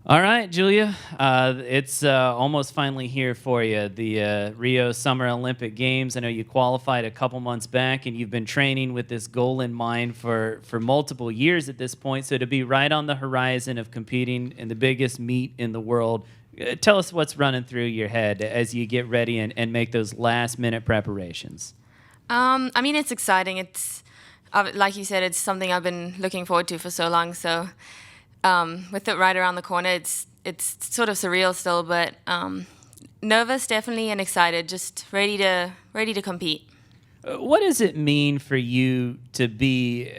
All right, Julia. It's almost finally here for you. The Rio Summer Olympic Games. I know you qualified a couple months back, and you've been training with this goal in mind for multiple years at this point. So to be right on the horizon of competing in the biggest meet in the world, tell us what's running through your head as you get ready and make those last minute preparations. I mean, it's exciting. It's like you said, it's something I've been looking forward to for so long. So, with it right around the corner, it's sort of surreal still, but nervous definitely and excited. Just ready to compete. What does it mean for you to be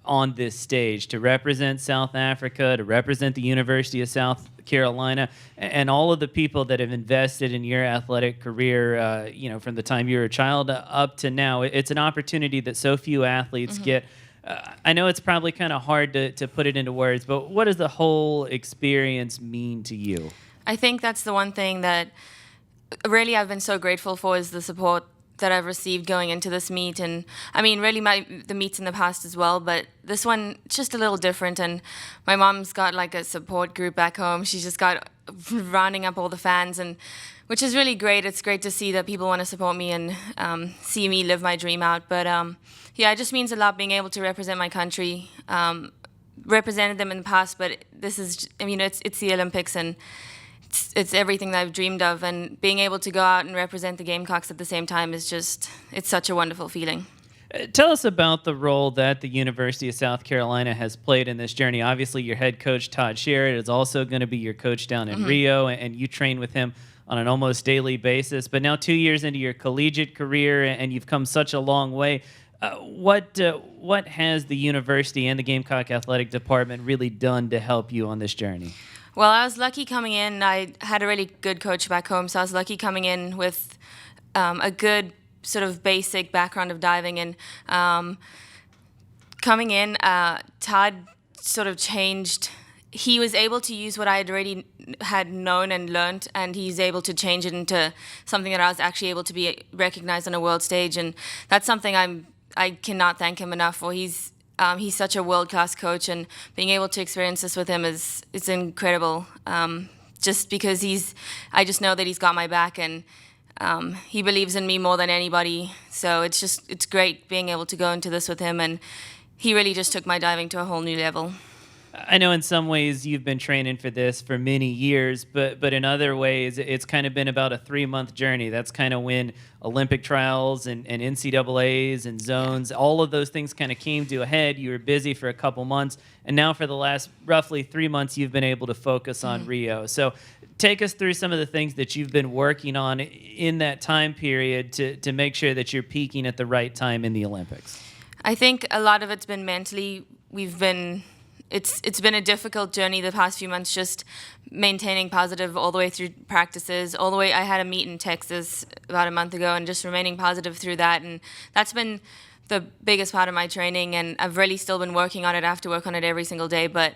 on this stage, to represent South Africa, to represent the University of South Carolina, and all of the people that have invested in your athletic career, from the time you were a child up to now? It's an opportunity that so few athletes get. I know it's probably kind of hard to put it into words, but what does the whole experience mean to you? I think that's the one thing that really I've been so grateful for is the support that I've received going into this meet. And I mean, really the meets in the past as well, but this one it's just a little different. And my mom's got like a support group back home. She's just got rounding up all the fans, and which is really great. It's great to see that people want to support me and see me live my dream out. But yeah, it just means a lot being able to represent my country. Represented them in the past, but this is, I mean, it's the Olympics, and it's everything that I've dreamed of, and being able to go out and represent the Gamecocks at the same time is just, it's such a wonderful feeling. Tell us about the role that the University of South Carolina has played in this journey. Obviously, your head coach, Todd Sherritt, is also going to be your coach down in Rio, and you train with him on an almost daily basis. But now 2 years into your collegiate career, and you've come such a long way. What has the university and the Gamecock Athletic Department really done to help you on this journey? Well, I was lucky coming in. I had a really good coach back home, so I was lucky coming in with a good sort of basic background of diving. And coming in, Todd sort of changed. He was able to use what I had already had known and learned, and he's able to change it into something that I was actually able to be recognized on a world stage. And that's something I cannot thank him enough for. He's such a world-class coach, and being able to experience this with him it's incredible. Just because I just know that he's got my back, and he believes in me more than anybody. So it's great being able to go into this with him, and he really just took my diving to a whole new level. I know in some ways you've been training for this for many years, but in other ways it's kind of been about a 3-month journey. That's kind of when Olympic trials and NCAAs and zones, all of those things kind of came to a head. You were busy for a couple months, and now for the last roughly 3 months, you've been able to focus on Rio. So take us through some of the things that you've been working on in that time period to make sure that you're peaking at the right time in the Olympics. I think a lot of it's been mentally. It's been a difficult journey the past few months, just maintaining positive all the way through practices, all the way. I had a meet in Texas about a month ago, and just remaining positive through that. And that's been the biggest part of my training, and I've really still been working on it. I have to work on it every single day, but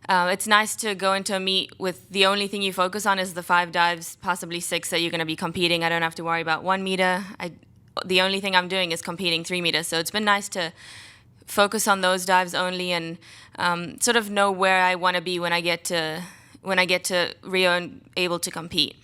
it's nice to go into a meet with the only thing you focus on is the 5 dives, possibly 6 that you're going to be competing. I don't have to worry about 1 meter. The only thing I'm doing is competing 3 meters, so it's been nice to focus on those dives only, and sort of know where I want to be when I get to Rio and able to compete.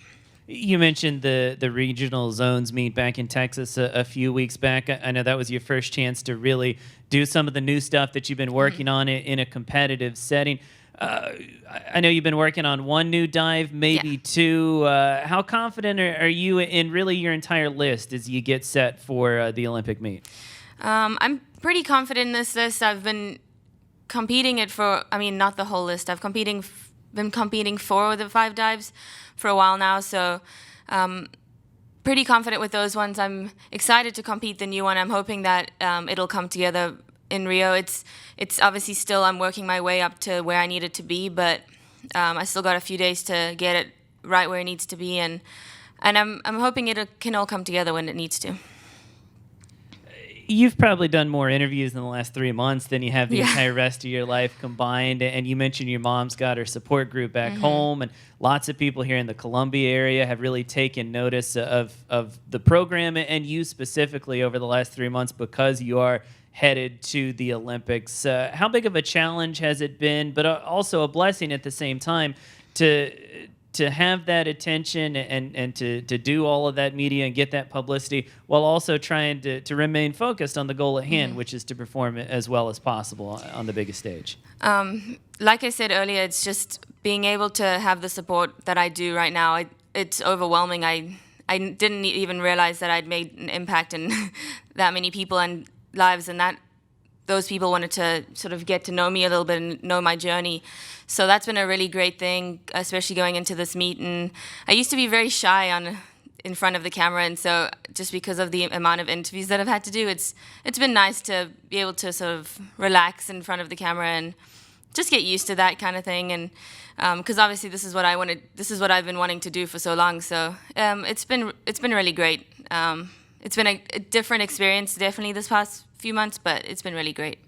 You mentioned the regional zones meet back in Texas a few weeks back. I know that was your first chance to really do some of the new stuff that you've been working on in a competitive setting. I know you've been working on 1 new dive, maybe 2. How confident are you in really your entire list as you get set for the Olympic meet? I'm pretty confident in this list. I've been competing not the whole list. I've been competing 4 of the 5 dives for a while now, so pretty confident with those ones. I'm excited to compete the new one. I'm hoping that it'll come together in Rio. It's obviously still, I'm working my way up to where I need it to be, but I still got a few days to get it right where it needs to be, and I'm hoping it can all come together when it needs to. You've probably done more interviews in the last 3 months than you have the entire rest of your life combined. And you mentioned your mom's got her support group back home, and lots of people here in the Columbia area have really taken notice of the program and you specifically over the last 3 months because you are headed to the Olympics. How big of a challenge has it been, but also a blessing at the same time, to have that attention and to do all of that media and get that publicity while also trying to remain focused on the goal at hand, which is to perform as well as possible on the biggest stage? Like I said earlier, it's just being able to have the support that I do right now. It's overwhelming. I didn't even realize that I'd made an impact in that many people and lives, and that those people wanted to sort of get to know me a little bit and know my journey. So that's been a really great thing, especially going into this meet. And I used to be very shy in front of the camera, and so just because of the amount of interviews that I've had to do, it's been nice to be able to sort of relax in front of the camera and just get used to that kind of thing. And because obviously this is what I've been wanting to do for so long. So it's been really great. It's been a different experience definitely this past few months, but it's been really great.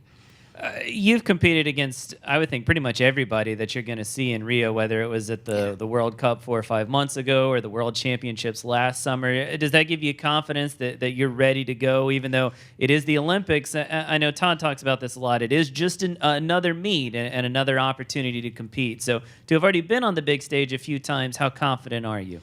You've competed against, I would think, pretty much everybody that you're going to see in Rio, whether it was at the World Cup 4 or 5 months ago or the World Championships last summer. Does that give you confidence that you're ready to go, even though it is the Olympics? I know Todd talks about this a lot. It is just another meet and another opportunity to compete. So to have already been on the big stage a few times, how confident are you?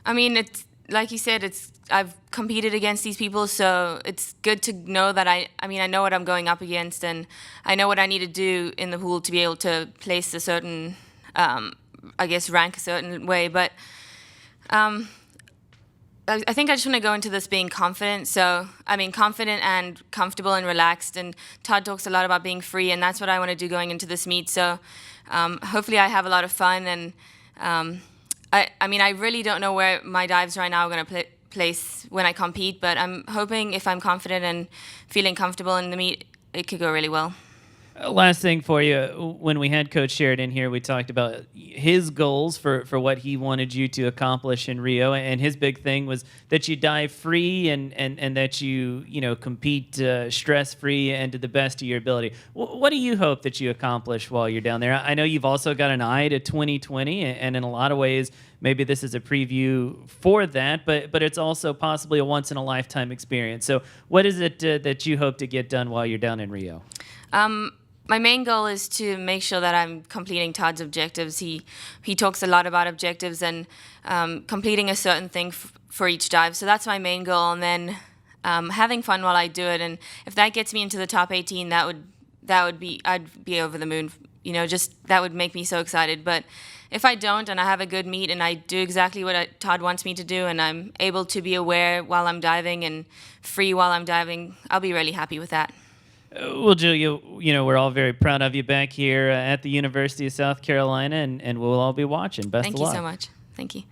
I mean, it's like you said, I've competed against these people, so it's good to know that I know what I'm going up against, and I know what I need to do in the pool to be able to place a certain, rank a certain way. But I think I just want to go into this being confident. So, confident and comfortable and relaxed. And Todd talks a lot about being free, and that's what I want to do going into this meet. So, hopefully I have a lot of fun. And I really don't know where my dives right now are going to place when I compete, but I'm hoping if I'm confident and feeling comfortable in the meet, it could go really well. Last thing for you, when we had Coach Sheridan here, we talked about his goals for what he wanted you to accomplish in Rio, and his big thing was that you dive free and that you compete stress-free and to the best of your ability. What do you hope that you accomplish while you're down there? I know you've also got an eye to 2020, and in a lot of ways, maybe this is a preview for that, but it's also possibly a once-in-a-lifetime experience. So what is it that you hope to get done while you're down in Rio? My main goal is to make sure that I'm completing Todd's objectives. He talks a lot about objectives and completing a certain thing for each dive. So that's my main goal, and then having fun while I do it. And if that gets me into the top 18, I'd be over the moon. That would make me so excited. But if I don't, and I have a good meet, and I do exactly what Todd wants me to do, and I'm able to be aware while I'm diving and free while I'm diving, I'll be really happy with that. Well, Julia, we're all very proud of you back here at the University of South Carolina, and we'll all be watching. Best of luck. Thank you so much. Thank you.